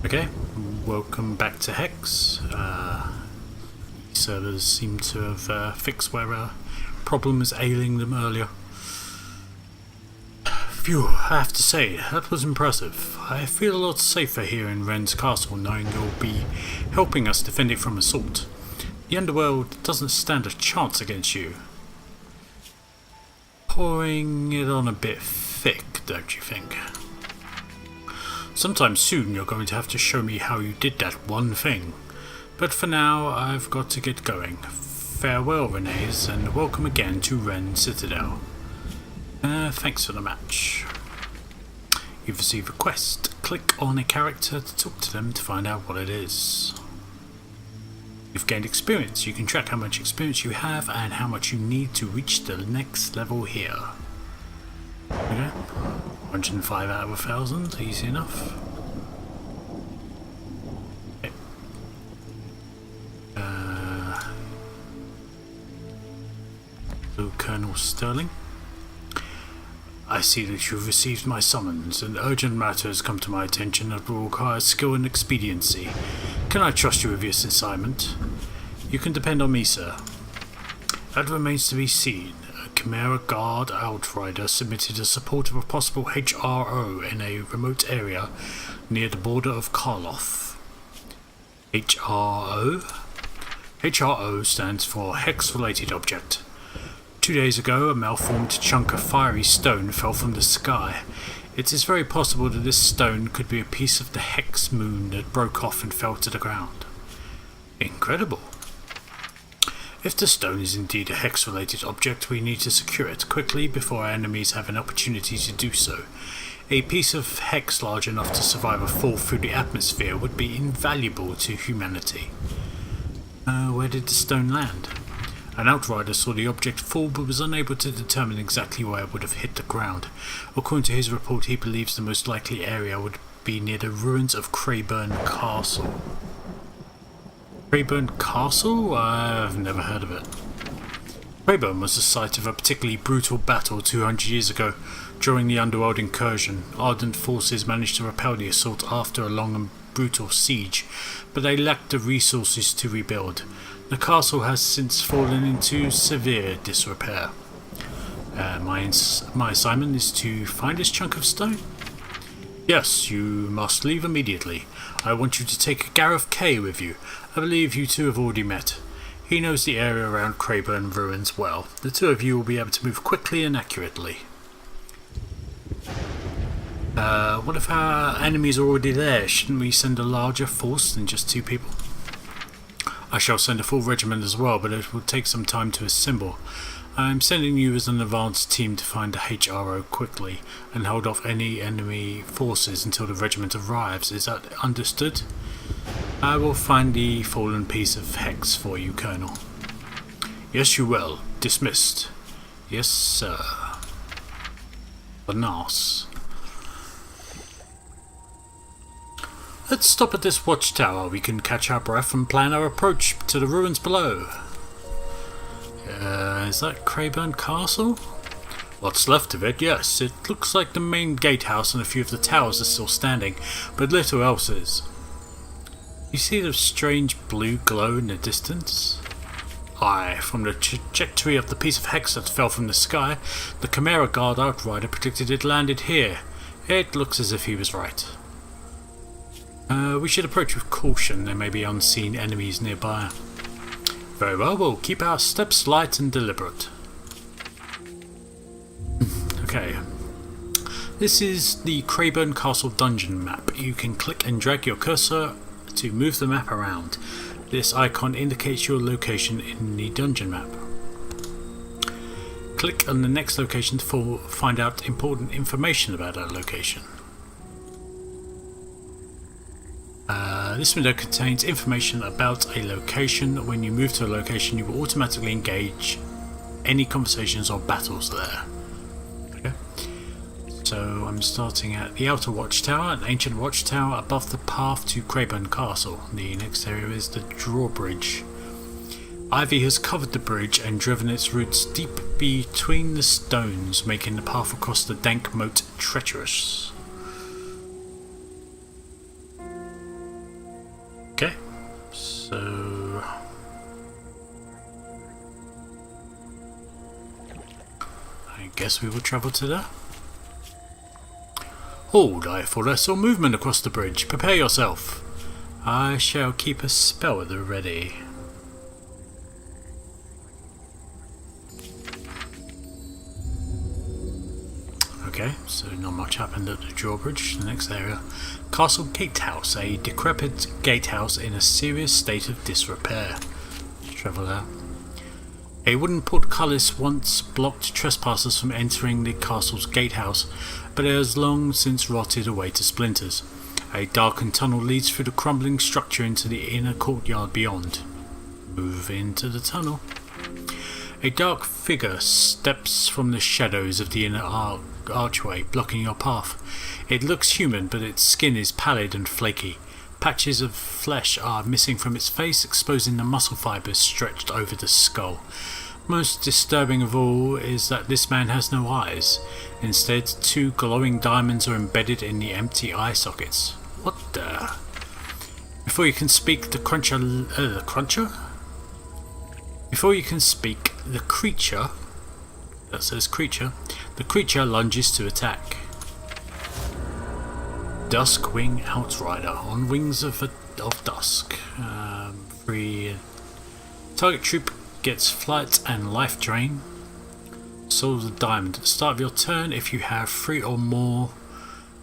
Okay, welcome back to Hex. Servers seem to have fixed where problem was ailing them earlier. Phew, I have to say, that was impressive. I feel a lot safer here in Ren's castle knowing you'll be helping us defend it from assault. The underworld doesn't stand a chance against you. Pouring it on a bit thick, don't you think? Sometime soon you're going to have to show me how you did that one thing. But for now, I've got to get going. Farewell, Renes, and welcome again to Ren Citadel. Thanks for the match. You've received a quest. Click on a character to talk to them to find out what it is. You've gained experience. You can track how much experience you have and how much you need to reach the next level here. Okay. 105 out of 1,000, easy enough. Okay. So Colonel Sterling, I see that you've received my summons. An urgent matter has come to my attention that will require skill and expediency. Can I trust you with this assignment? You can depend on me, sir. That remains to be seen. Chimera Guard Outrider submitted a support of a possible HRO in a remote area near the border of Karloff. HRO? HRO stands for Hex-Related Object. 2 days ago, a malformed chunk of fiery stone fell from the sky. It is very possible that this stone could be a piece of the Hex moon that broke off and fell to the ground. Incredible. If the stone is indeed a Hex-related object, we need to secure it quickly before our enemies have an opportunity to do so. A piece of Hex large enough to survive a fall through the atmosphere would be invaluable to humanity. Where did the stone land? An outrider saw the object fall but was unable to determine exactly where it would have hit the ground. According to his report, he believes the most likely area would be near the ruins of Crayburn Castle. Crayburn Castle? I've never heard of it. Crayburn was the site of a particularly brutal battle 200 years ago. During the Underworld incursion, Ardent forces managed to repel the assault after a long and brutal siege, but they lacked the resources to rebuild. The castle has since fallen into severe disrepair. My assignment is to find this chunk of stone. Yes, you must leave immediately. I want you to take Gareth K with you. I believe you two have already met. He knows the area around Crayburn Ruins well. The two of you will be able to move quickly and accurately. What if our enemies are already there? Shouldn't we send a larger force than just 2 people? I shall send a full regiment as well, but it will take some time to assemble. I am sending you as an advanced team to find the HRO quickly and hold off any enemy forces until the regiment arrives. Is that understood? I will find the fallen piece of Hex for you, Colonel. Yes, you will. Dismissed. Yes, sir. Nice. Let's stop at this watchtower. We can catch our breath and plan our approach to the ruins below. Is that Crayburn Castle? What's left of it, yes. It looks like the main gatehouse and a few of the towers are still standing, but little else is. You see the strange blue glow in the distance? Aye, from the trajectory of the piece of Hex that fell from the sky, the Chimera Guard Outrider predicted it landed here. It looks as if he was right. We should approach with caution. There may be unseen enemies nearby. Very well, we'll keep our steps light and deliberate. Okay. This is the Crayburn Castle dungeon map. You can click and drag your cursor to move the map around. This icon indicates your location in the dungeon map. Click on the next location to find out important information about that location. This window contains information about a location. When you move to a location, you will automatically engage any conversations or battles there. Okay. So I'm starting at the outer watchtower, an ancient watchtower above the path to Crayburn Castle. The next area is the drawbridge. Ivy has covered the bridge and driven its roots deep between the stones, making the path across the dank moat treacherous. So I guess we will travel to there. Hold, I thought I saw movement across the bridge. Prepare yourself. I shall keep a spell at the ready. Okay, so not much happened at the drawbridge. The next area. Castle Gatehouse, a decrepit gatehouse in a serious state of disrepair. Let's travel there. A wooden portcullis once blocked trespassers from entering the castle's gatehouse, but it has long since rotted away to splinters. A darkened tunnel leads through the crumbling structure into the inner courtyard beyond. Move into the tunnel. A dark figure steps from the shadows of the inner archway, blocking your path. It looks human, but its skin is pallid and flaky. Patches of flesh are missing from its face, exposing the muscle fibers stretched over the skull. Most disturbing of all is that this man has no eyes. Instead, 2 glowing diamonds are embedded in the empty eye sockets. What the? Before you can speak, the cruncher? Before you can speak, the creature, that says creature, the creature lunges to attack. Duskwing Outrider on wings of dusk. Free. Target troop gets flight and life drain. Soul of the Diamond. At the start of your turn, if you have 3 or more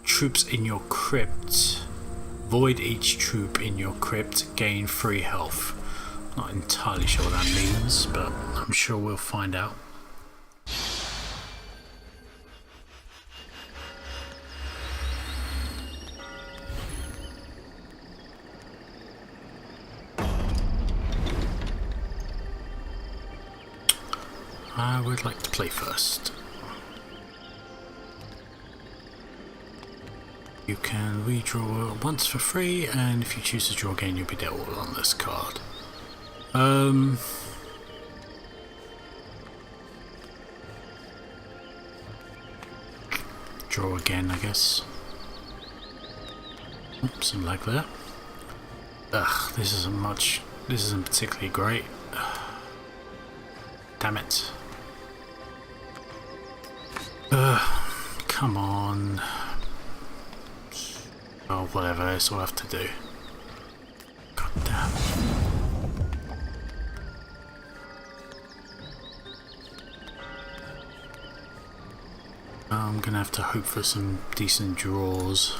troops in your crypt, void each troop in your crypt, gain 3 health. Not entirely sure what that means, but I'm sure we'll find out. I would like to play first. You can redraw once for free, and if you choose to draw again, you'll be dealt on this card. Draw again, I guess. Oops, some lag there. Ugh, this isn't particularly great. Damn it. Come on. Oh, whatever, that's all I have to do. God damn. I'm gonna have to hope for some decent draws.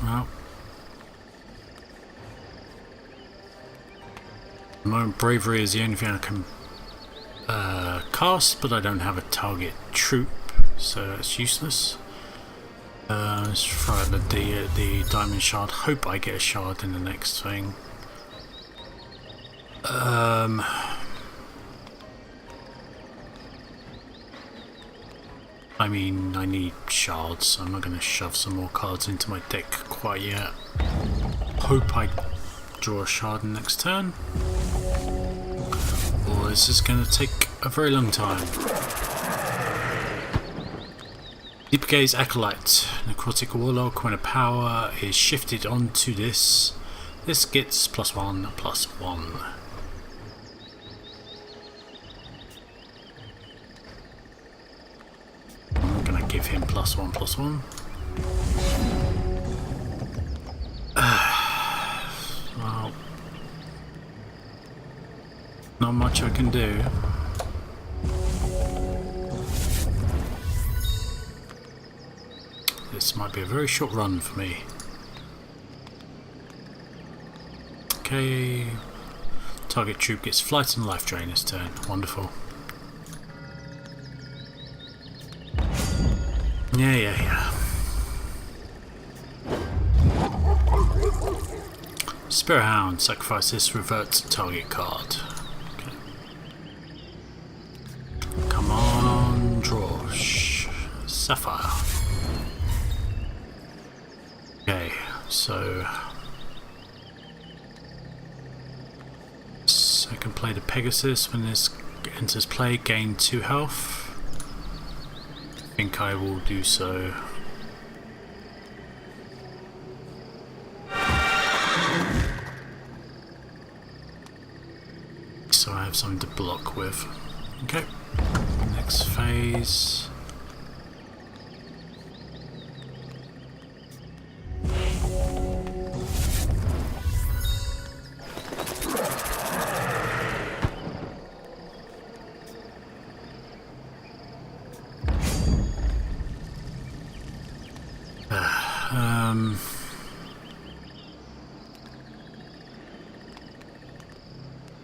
Well, at the moment bravery is the only thing I can cast, but I don't have a target troop, so that's useless. Let's try the diamond shard. Hope I get a shard in the next thing. I mean, I need shards, so I'm not going to shove some more cards into my deck quite yet. Hope I draw a shard next turn. Or this is going to take a very long time. Deep Gaze Acolyte. Necrotic Warlock. When a power is shifted onto this gets +1/+1. I'm going to give him +1/+1. Well, not much I can do. This might be a very short run for me. Okay. Target troop gets flight and life drain this turn. Wonderful. Yeah. Spirit Hound. Sacrifice this, revert to target card. Okay. Come on, draw. Sapphire. Okay, so play the Pegasus. When this enters play, gain 2 health. I think I will do so. So I have something to block with. Okay, next phase.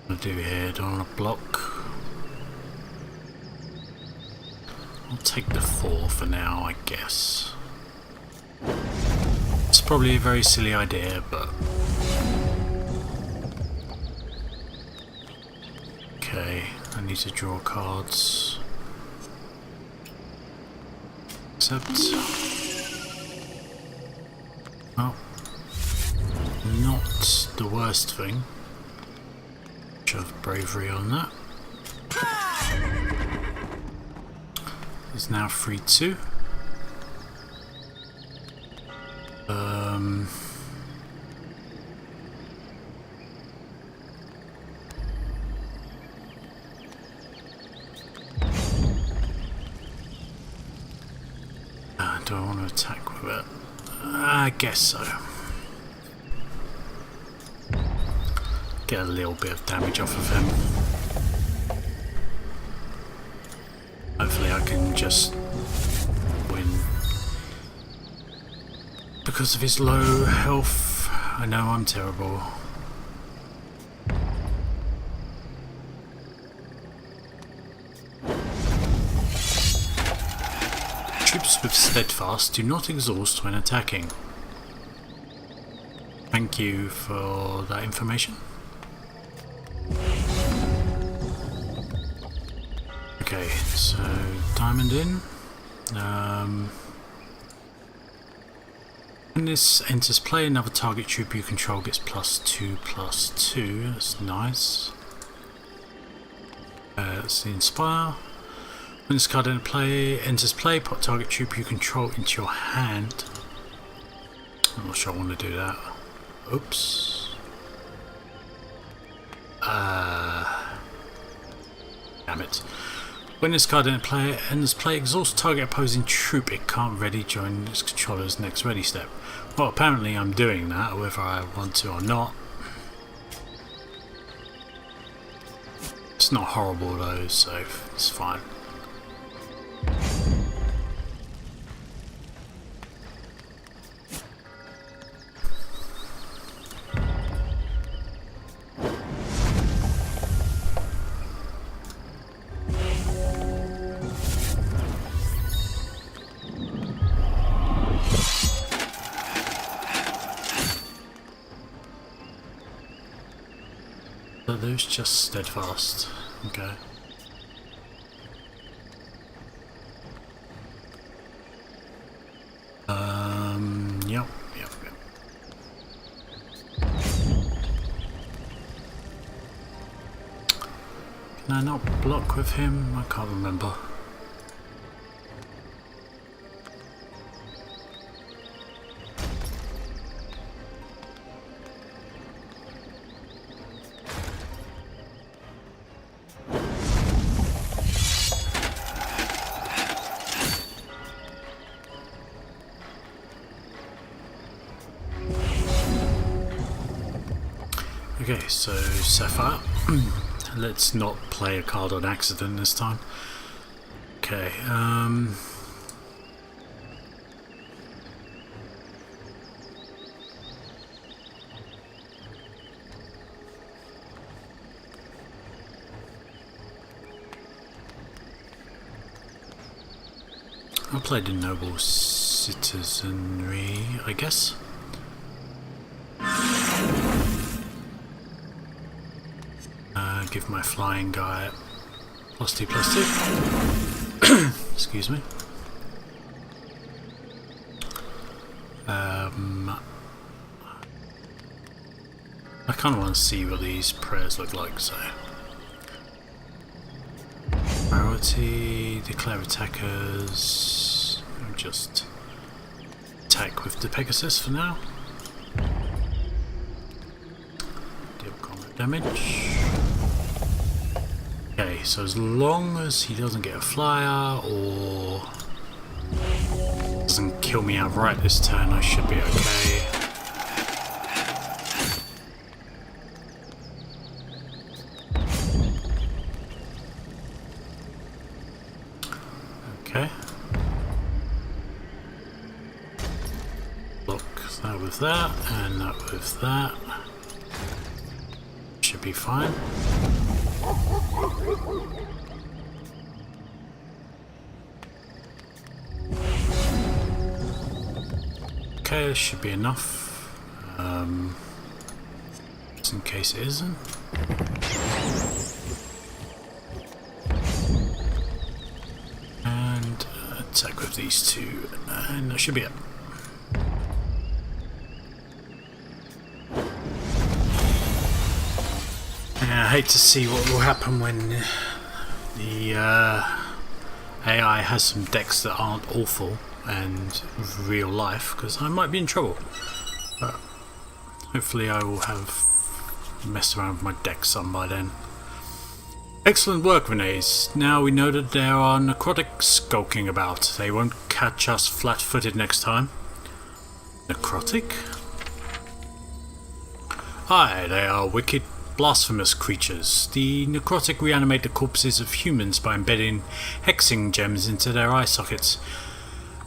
What do I do here? Do I want to block? I'll take the 4 for now, I guess. It's probably a very silly idea, but... Okay, I need to draw cards. Except... well, not the worst thing. Of bravery on that. It's now 3-2. Do I want to attack with it? I guess so. Get a little bit of damage off of him. Hopefully I can just win. Because of his low health, I know I'm terrible. Troops with steadfast do not exhaust when attacking. Thank you for that information. Okay, so diamond in. When this enters play, another target troop you control gets +2/+2. That's nice. That's the Inspire. When this card enters play, put target troop you control into your hand. I'm not sure I want to do that. Oops. Damn it. When this card enters play, exhaust target opposing troop it can't ready join its controller's next ready step. Well, apparently I'm doing that, whether I want to or not. It's not horrible though, so it's fine. Are those just steadfast? Okay. Yep. Can I not block with him? I can't remember. Okay, so Sapphire. Let's not play a card on accident this time. Okay, I'll play the Noble Citizenry, I guess. Give my flying guy +2/+2. Excuse me. I kind of want to see what these prayers look like, so activity, declare attackers. I'll just attack with the Pegasus for now. Deal combat damage. Okay, so as long as he doesn't get a flyer or doesn't kill me outright this turn, I should be okay. Okay. Block that with that, and that with that. Should be fine. Okay, this should be enough. Just in case it isn't. And attack with these two, and that should be it. I hate to see what will happen when the AI has some decks that aren't awful and real life, because I might be in trouble. But hopefully I will have messed around with my deck some by then. Excellent work, Renes. Now we know that there are necrotics skulking about. They won't catch us flat-footed next time. Necrotic? Aye, they are wicked, blasphemous creatures. The necrotic reanimate the corpses of humans by embedding hexing gems into their eye sockets.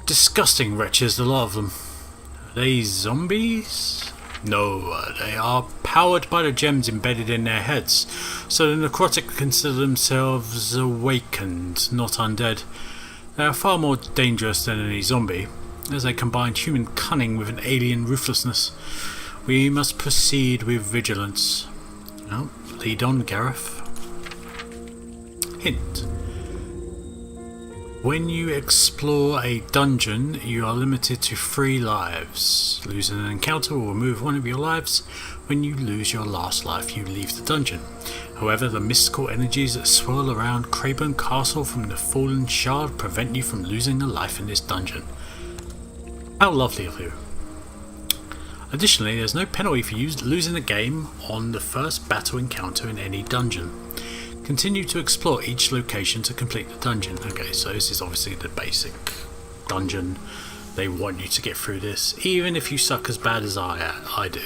Disgusting wretches, the lot of them. Are they zombies? No, they are powered by the gems embedded in their heads, so the necrotic consider themselves awakened, not undead. They are far more dangerous than any zombie, as they combine human cunning with an alien ruthlessness. We must proceed with vigilance. Well, lead on, Gareth. Hint. When you explore a dungeon, you are limited to 3 lives. Losing an encounter will remove 1 of your lives. When you lose your last life, you leave the dungeon. However, the mystical energies that swirl around Craburn Castle from the fallen shard prevent you from losing a life in this dungeon. How lovely of you. Additionally, there's no penalty for you losing the game on the first battle encounter in any dungeon. Continue to explore each location to complete the dungeon. Okay, so this is obviously the basic dungeon. They want you to get through this, even if you suck as bad as I do.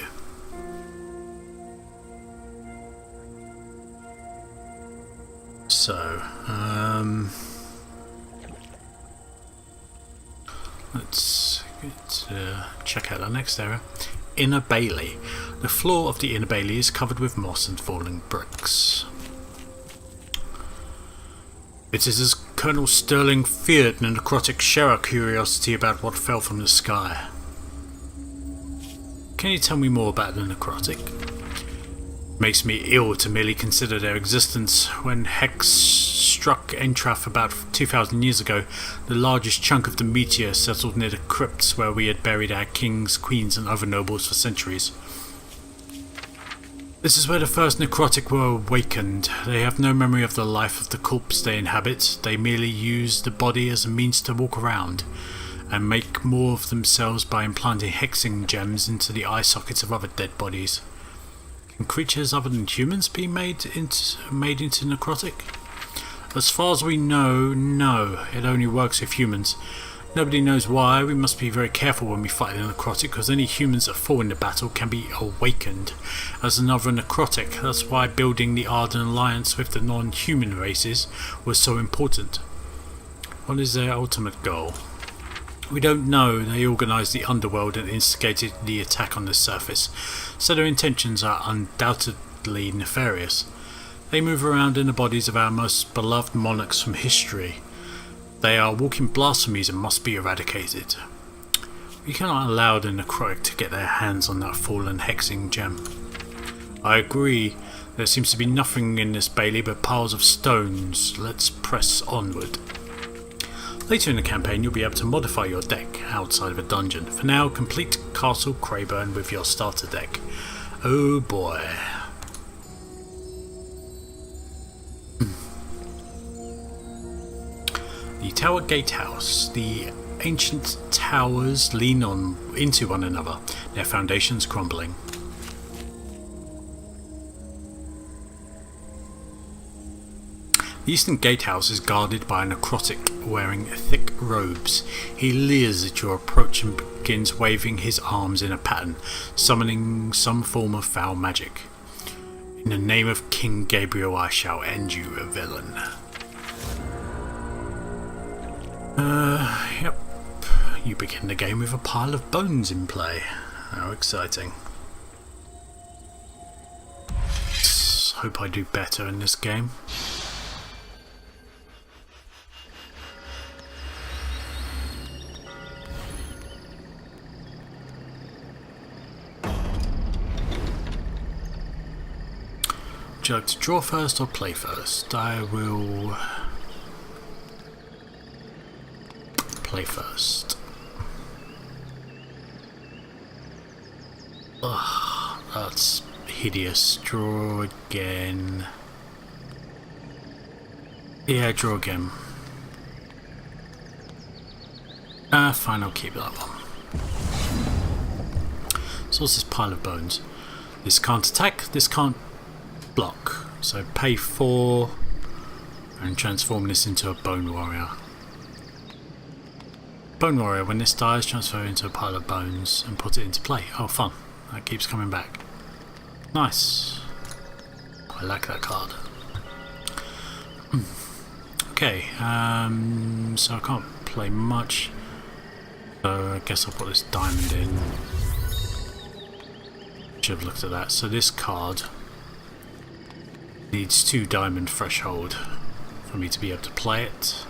So, let's check out our next area. Inner Bailey. The floor of the Inner Bailey is covered with moss and falling bricks. It is as Colonel Sterling feared, the necrotic share our curiosity about what fell from the sky. Can you tell me more about the necrotic? It makes me ill to merely consider their existence. When Hex struck Entrath about 2,000 years ago, the largest chunk of the meteor settled near the crypts where we had buried our kings, queens and other nobles for centuries. This is where the first necrotic were awakened. They have no memory of the life of the corpse they inhabit. They merely use the body as a means to walk around and make more of themselves by implanting hexing gems into the eye sockets of other dead bodies. Can creatures other than humans be made into necrotic? As far as we know, no. It only works with humans. Nobody knows why. We must be very careful when we fight a necrotic, because any humans that fall in the battle can be awakened as another necrotic. That's why building the Arden Alliance with the non-human races was so important. What is their ultimate goal? We don't know. They organised the underworld and instigated the attack on the surface, so their intentions are undoubtedly nefarious. They move around in the bodies of our most beloved monarchs from history. They are walking blasphemies and must be eradicated. We cannot allow the necrotic to get their hands on that fallen hexing gem. I agree. There seems to be nothing in this Bailey but piles of stones. Let's press onward. Later in the campaign, you'll be able to modify your deck outside of a dungeon. For now, complete Castle Craburn with your starter deck. Oh boy. The Tower Gatehouse. The ancient towers lean into one another, their foundations crumbling. The eastern gatehouse is guarded by a necrotic wearing thick robes. He leers at your approach and begins waving his arms in a pattern, summoning some form of foul magic. In the name of King Gabriel, I shall end you, a villain. Yep. You begin the game with a pile of bones in play. How exciting. Let's hope I do better in this game. Would you like to draw first or play first? I will play first. Ugh, that's hideous. Draw again. Yeah, draw again. Fine, I'll keep that one. So what's this pile of bones? This can't attack, this can't block. So pay 4 and transform this into a bone warrior. Bone warrior, when this dies, transfer it into a pile of bones and put it into play. Oh, fun. That keeps coming back. Nice. I like that card. Okay, so I can't play much. So I guess I'll put this diamond in. Should have looked at that. So this card needs 2 diamond threshold for me to be able to play it.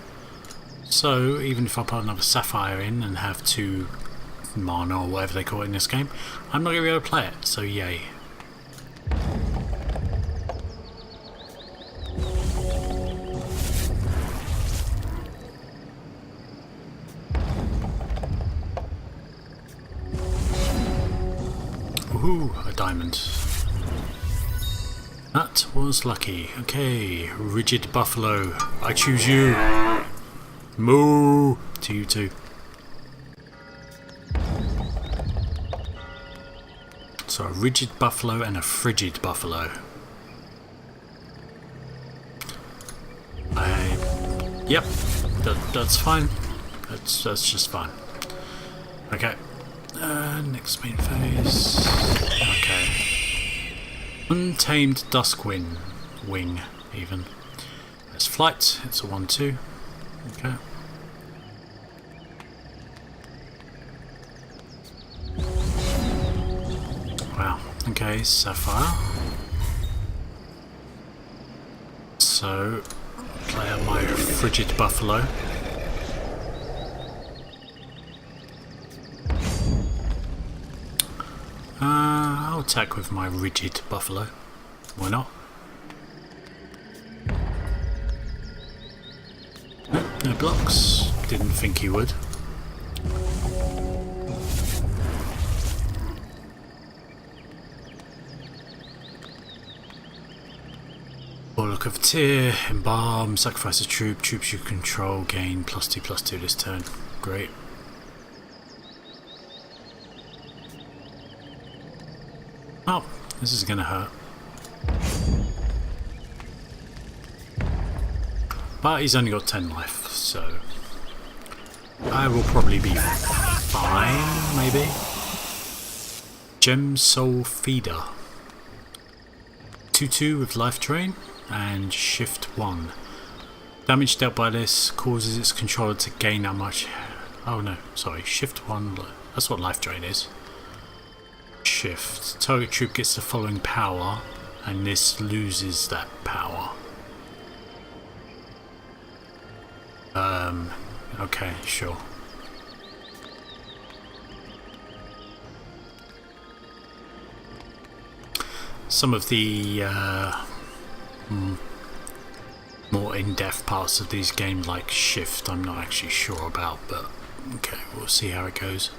So even if I put another sapphire in and have 2 mana or whatever they call it in this game, I'm not going to be able to play it, so yay. Woohoo, a diamond. That was lucky. Okay, rigid buffalo. I choose you. Moo to you too. So a rigid buffalo and a frigid buffalo. Yep, that's fine. That's just fine. Okay. Next main phase. Okay. Untamed Duskwing. Wing, even. There's flight. It's a 1-2. Okay. Wow. Okay, sapphire. So, play out my frigid buffalo. I'll attack with my rigid buffalo. Why not? Nope, no blocks. Didn't think he would. Look of Tear, Embalm, sacrifice a troop, troops you control gain +2/+2 this turn. Great. Oh, this is gonna hurt. But he's only got 10 life, so I will probably be fine, maybe. Gem Soul Feeder. 2/2 with life drain and shift 1. Damage dealt by this causes its controller to gain that much. Oh no, sorry, shift 1. That's what life drain is. Shift. Target troop gets the following power, and this loses that power. Okay, sure. Some of the more in-depth parts of these games, like shift, I'm not actually sure about, but okay, we'll see how it goes.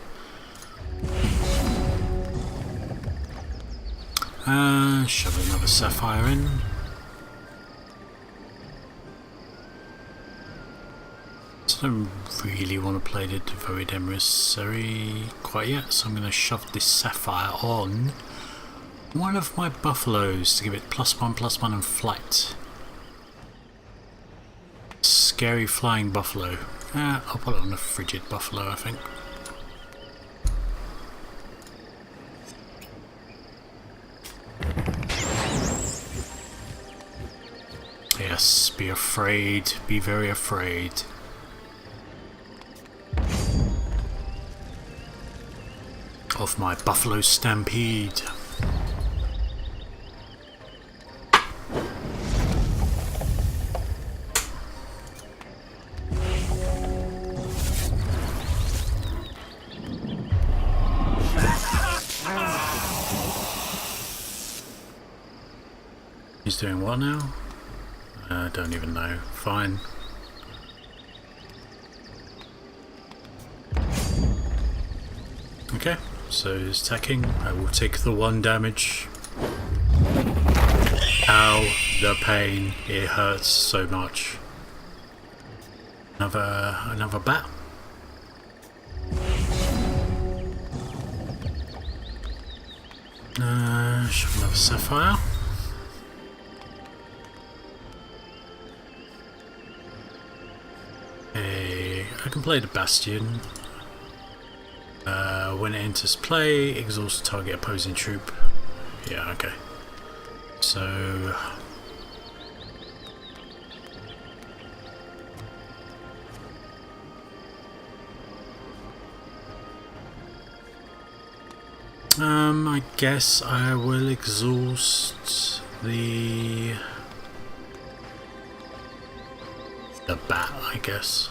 Shove another sapphire in. don't really want to play the devoted emissary quite yet, so I'm going to shove this sapphire on one of my buffaloes to give it +1/+1 in flight. Scary flying buffalo. I'll put it on a frigid buffalo, I think. Yes, be afraid, be very afraid. Of my buffalo stampede. He's doing what now? I don't even know. Fine. Okay, so he's attacking. I will take the 1 damage. Ow, the pain. It hurts so much. Another bat. Should another sapphire. I can play the Bastion. When it enters play, exhaust target opposing troop. Yeah, okay. So I guess I will exhaust the bat, I guess.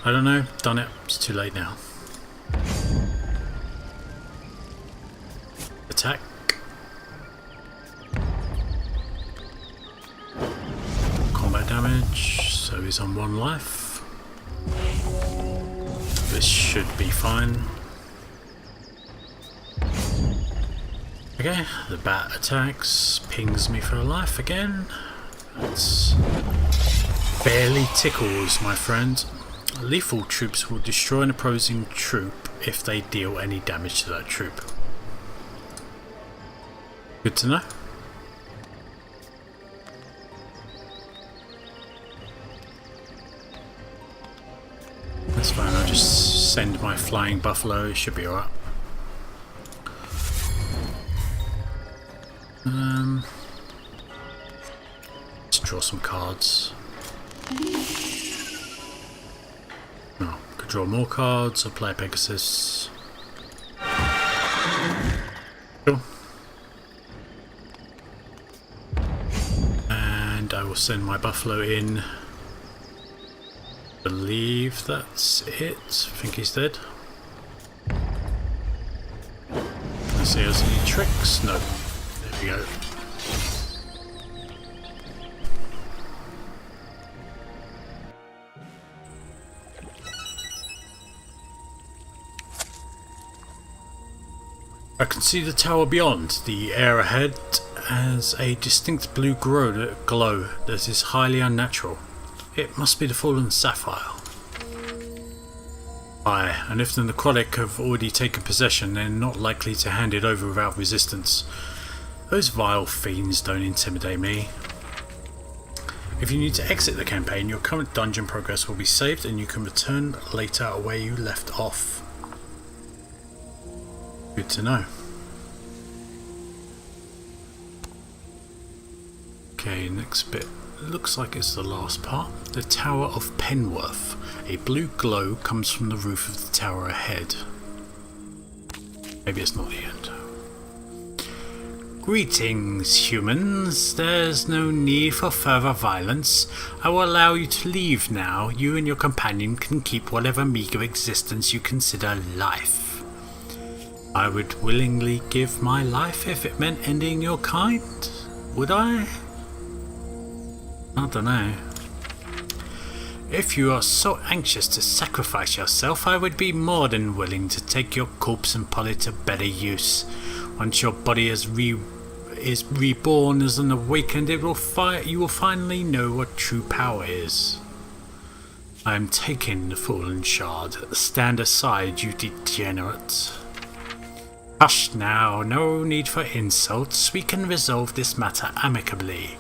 I don't know, done it, it's too late now. Attack. Combat damage, so he's on 1 life. This should be fine. Okay, the bat attacks, pings me for a life again. That's barely tickles, my friend. Lethal troops will destroy an opposing troop if they deal any damage to that troop. Good to know. That's fine, I'll just send my flying buffalo, it should be alright. Let's draw some cards. No, could draw more cards or play Pegasus. Cool. And I will send my buffalo in. Believe that's it. I think he's dead. Let's see, has any tricks? No. There we go. I can see the tower beyond. The air ahead has a distinct blue glow that is highly unnatural. It must be the fallen sapphire. Aye, and if the necrotic have already taken possession, they're not likely to hand it over without resistance. Those vile fiends don't intimidate me. If you need to exit the campaign, your current dungeon progress will be saved and you can return later where you left off. Good to know. Okay, next bit. Looks like it's the last part. The Tower of Penworth. A blue glow comes from the roof of the tower ahead. Maybe it's not the end. Greetings, humans. There's no need for further violence. I will allow you to leave now. You and your companion can keep whatever meager existence you consider life. I would willingly give my life if it meant ending your kind. Would I? I don't know. If you are so anxious to sacrifice yourself, I would be more than willing to take your corpse and put it to better use. Once your body is is reborn as an awakened, you will finally know what true power is. I am taking the fallen shard. Stand aside, you degenerate. Hush now, no need for insults. We can resolve this matter amicably.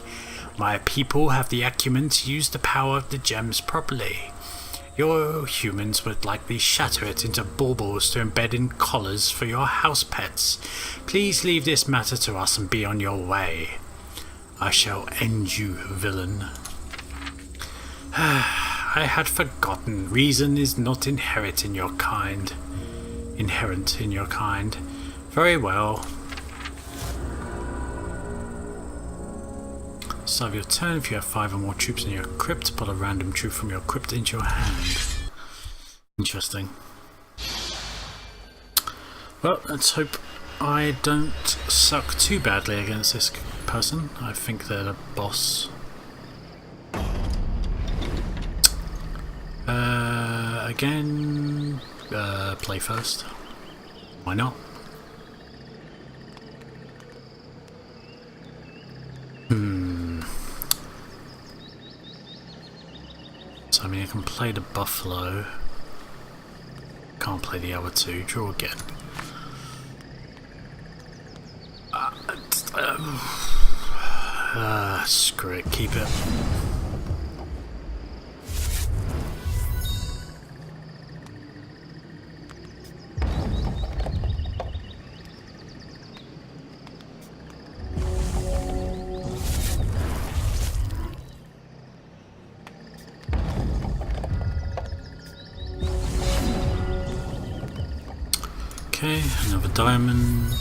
My people have the acumen to use the power of the gems properly. Your humans would likely shatter it into baubles to embed in collars for your house pets. Please leave this matter to us and be on your way. I shall end you, villain. I had forgotten. Reason is not inherent in your kind. Very well. Start of your turn. If you have 5 or more troops in your crypt, put a random troop from your crypt into your hand. Interesting. Well, let's hope I don't suck too badly against this person. I think they're the boss. Again, play first. Why not? So I mean, I can play the buffalo. Can't play the other two. Draw again. Screw it. Keep it. Okay, another diamond.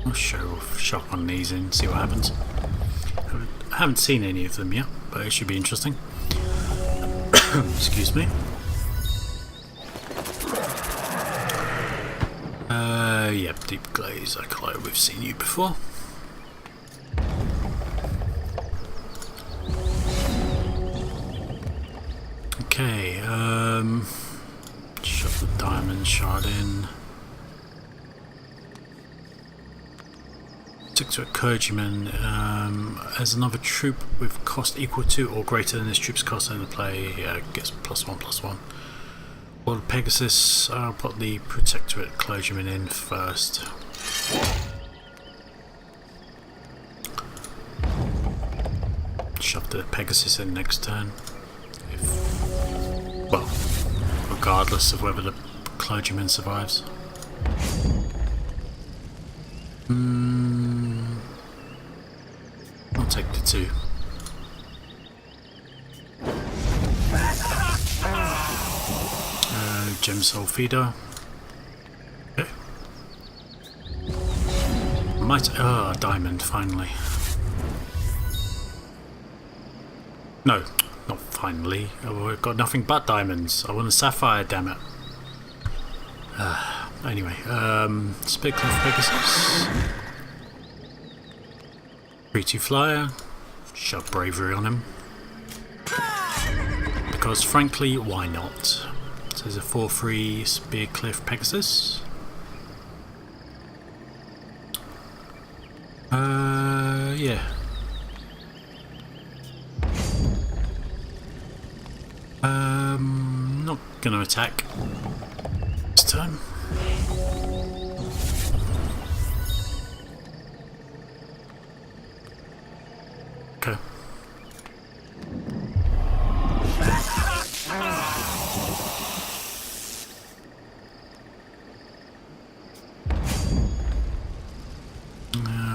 I'll show shop on these and see what happens. I haven't seen any of them yet, but it should be interesting. Excuse me. Yep, deep glaze. We've seen you before. Okay, shove the diamond shard in. Stick to a clergyman. As another troop with cost equal to or greater than this troop's cost in the play, gets +1/+1. Well, Pegasus, I'll put the protectorate clergyman in first. Shove the Pegasus in next turn. Well, regardless of whether the clergyman survives. I'll take the 2. Gem Soul Feeder. Okay. Diamond, finally. No. Not finally. Oh, I've got nothing but diamonds. I want a sapphire, damn it. Anyway, Spitcliff Pegasus. 3/2 flyer. Shove bravery on him. Because frankly, why not? So there's a 4/3 Spearcliff Pegasus. Yeah. Not gonna attack this turn. Okay.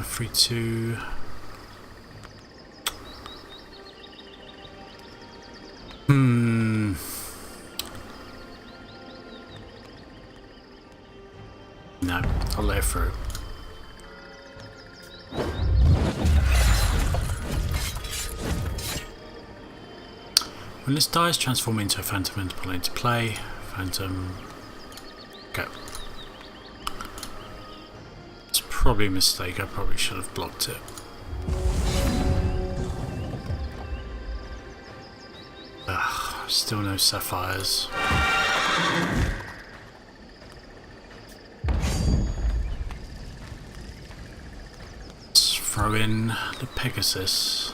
Free 2. No, I'll let it through. When this dies, transform into a phantom and pull it into play. Phantom. Go. It's probably a mistake. I probably should have blocked it. Ugh, still no sapphires. throw in the Pegasus.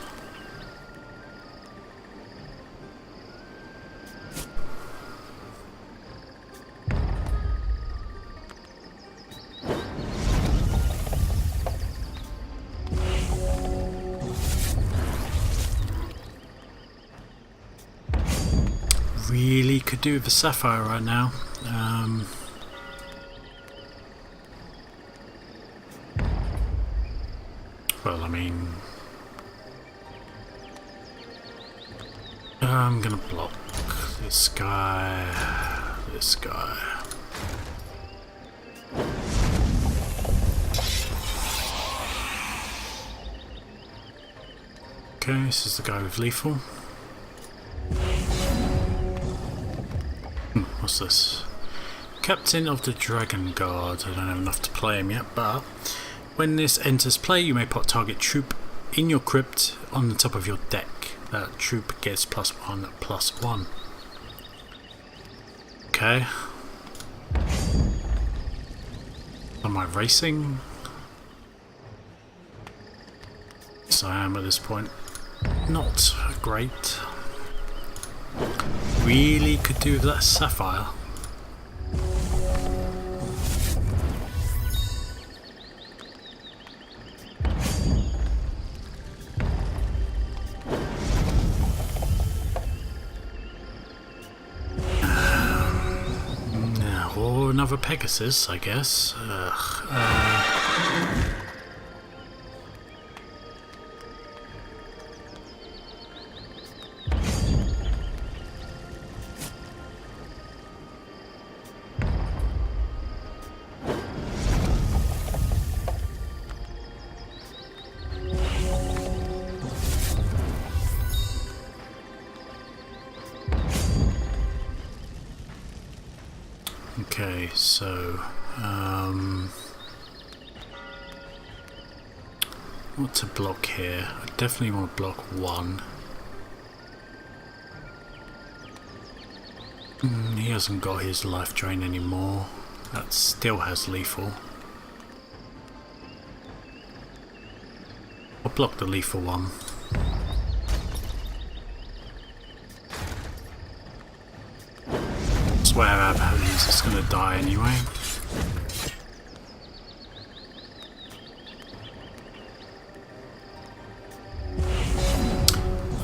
Really could do with the sapphire right now. Well, I mean, I'm gonna block this guy, this guy. Okay, this is the guy with lethal. What's this? Captain of the Dragon Guard. I don't have enough to play him yet, but when this enters play, you may put target troop in your crypt on the top of your deck. That troop gets +1/+1. Okay. Am I racing? Yes, I am at this point. Not great. Really could do with that sapphire. Or another Pegasus, I guess. Okay, so what to block here? I definitely want to block one. He hasn't got his life drain anymore. That still has lethal. I'll block the lethal one. Swear out he's just gonna die anyway.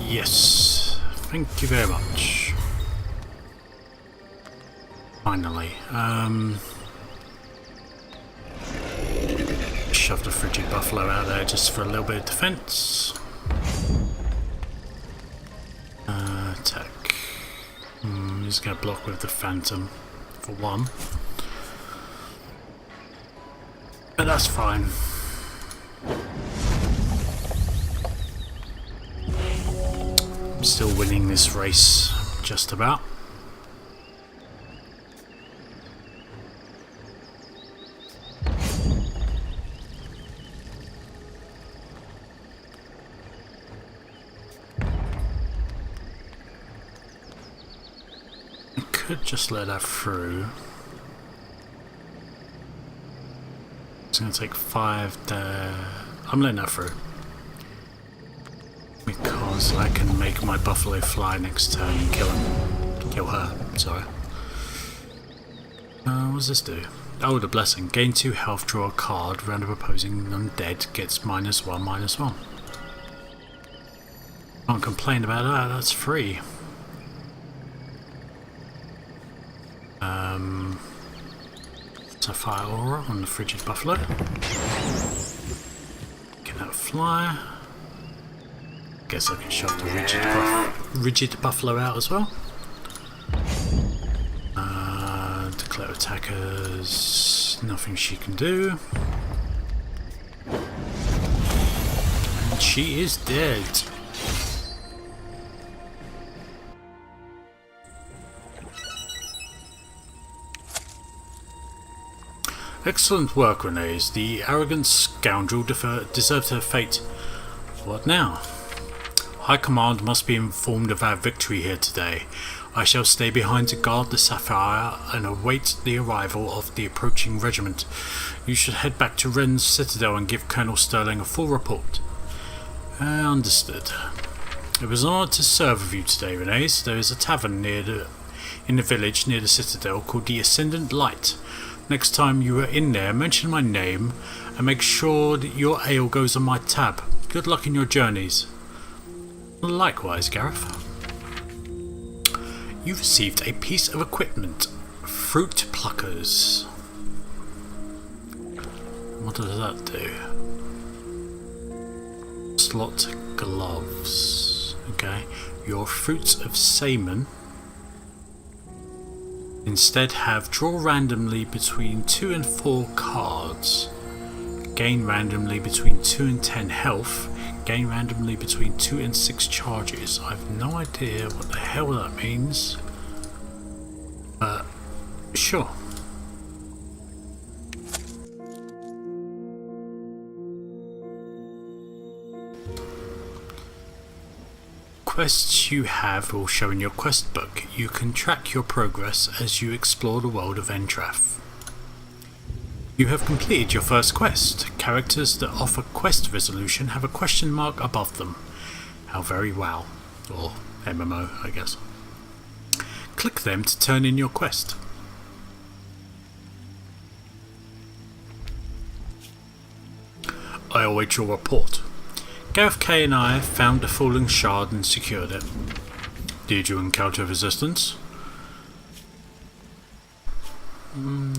Yes, thank you very much. Finally, shove the frigid buffalo out there just for a little bit of defense. Attack. He's going to block with the Phantom for one. But that's fine. I'm still winning this race, just about. Could just let that through. It's going to take 5 there. I'm letting that through because I can make my buffalo fly next turn and kill him. Kill her, sorry. What does this do? Oh, the blessing. Gain 2 health, draw a card. Round of opposing undead gets -1/-1. Can't complain about that, that's free. Sapphire Aura on the frigid buffalo. Can that fly? Guess I can shove the rigid buffalo out as well. Declare attackers. Nothing she can do. And she is dead. Excellent work, Renee's. The arrogant scoundrel deserved her fate. What now? High Command must be informed of our victory here today. I shall stay behind to guard the Sapphire and await the arrival of the approaching regiment. You should head back to Ren's Citadel and give Colonel Sterling a full report. Understood. It was an honour to serve with you today, Renes. There is a tavern in the village near the Citadel called the Ascendant Light. Next time you are in there, mention my name and make sure that your ale goes on my tab. Good luck in your journeys. Likewise, Gareth. You received a piece of equipment. Fruit pluckers. What does that do? Slot gloves. Okay. Your fruits of Saman instead have draw randomly between 2 and 4 cards. Gain randomly between 2 and 10 health. Gain randomly between 2 and 6 charges. I have no idea what the hell that means. But sure. Quests you have will show in your quest book. You can track your progress as you explore the world of Entrath. You have completed your first quest. Characters that offer quest resolution have a question mark above them. How very wow. Or MMO, I guess. Click them to turn in your quest. I await your report. Gareth K and I found the fallen shard and secured it. Did you encounter resistance?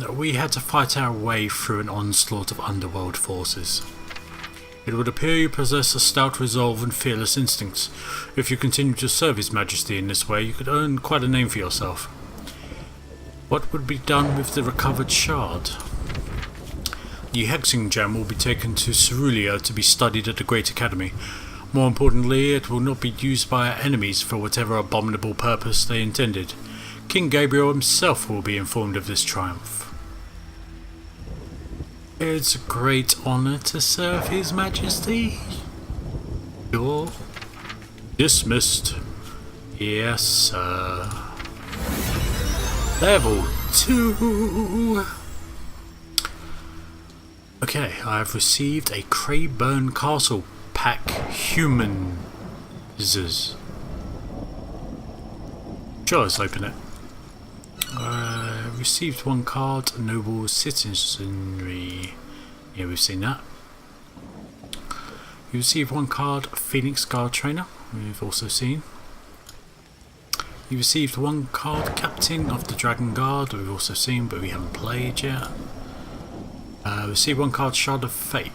We had to fight our way through an onslaught of underworld forces. It would appear you possess a stout resolve and fearless instincts. If you continue to serve His Majesty in this way, you could earn quite a name for yourself. What would be done with the recovered shard? The hexing gem will be taken to Cerulia to be studied at the Great Academy. More importantly, it will not be used by our enemies for whatever abominable purpose they intended. King Gabriel himself will be informed of this triumph. It's a great honour to serve His Majesty. You're dismissed. Yes, sir. Level 2. Okay, I have received a Crayburn Castle pack humans. Sure, let's open it. Received 1 card, Noble Citizenry. Yeah, we've seen that. You received 1 card, Phoenix Guard Trainer. We've also seen. You received 1 card, Captain of the Dragon Guard. We've also seen, but we haven't played yet. Receive 1 card, Shard of Fate.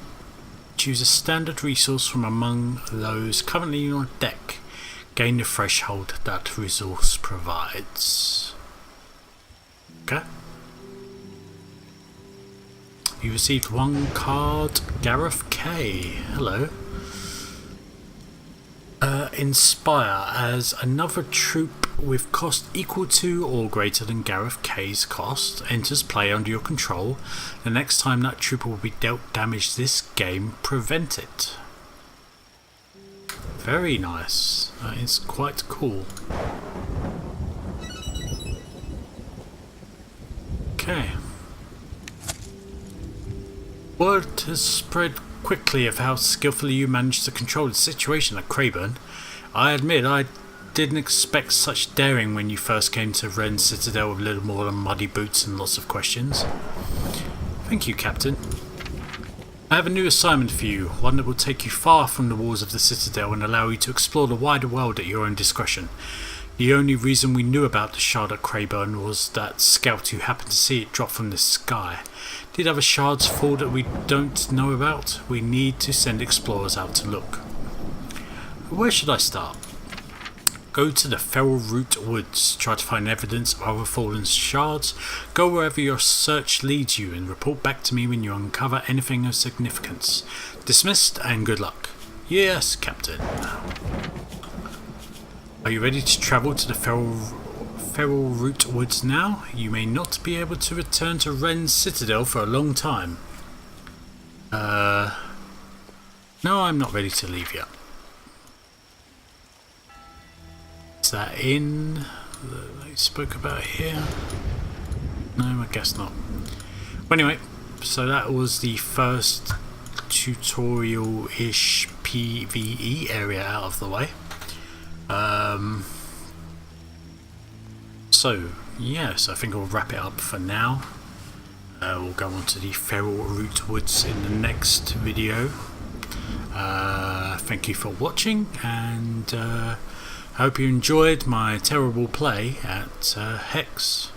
Choose a standard resource from among those currently in your deck. Gain the threshold that resource provides. Okay. You received 1 card, Gareth K. Hello. Inspire. As another troop with cost equal to or greater than Gareth K's cost enters play under your control, the next time that troop will be dealt damage this game, prevent it. Very nice. That is quite cool. Okay. Word has spread quickly of how skillfully you managed to control the situation at Crayburn. I admit I didn't expect such daring when you first came to Ren's Citadel with little more than muddy boots and lots of questions. Thank you, Captain. I have a new assignment for you, one that will take you far from the walls of the Citadel and allow you to explore the wider world at your own discretion. The only reason we knew about the shard at Crayburn was that scout who happened to see it drop from the sky. Did other shards fall that we don't know about? We need to send explorers out to look. Where should I start? Go to the Feral Root Woods, try to find evidence of other fallen shards, go wherever your search leads you and report back to me when you uncover anything of significance. Dismissed and good luck. Yes, Captain. Are you ready to travel to the Feral Root Woods now? You may not be able to return to Ren's Citadel for a long time. No, I'm not ready to leave yet. Is that in that they spoke about here? No, I guess not. Well, anyway, so that was the first tutorial-ish PvE area out of the way. So yes, I think I'll wrap it up for now. We'll go on to the feral root woods in the next video. Thank you for watching, and I hope you enjoyed my terrible play at Hex.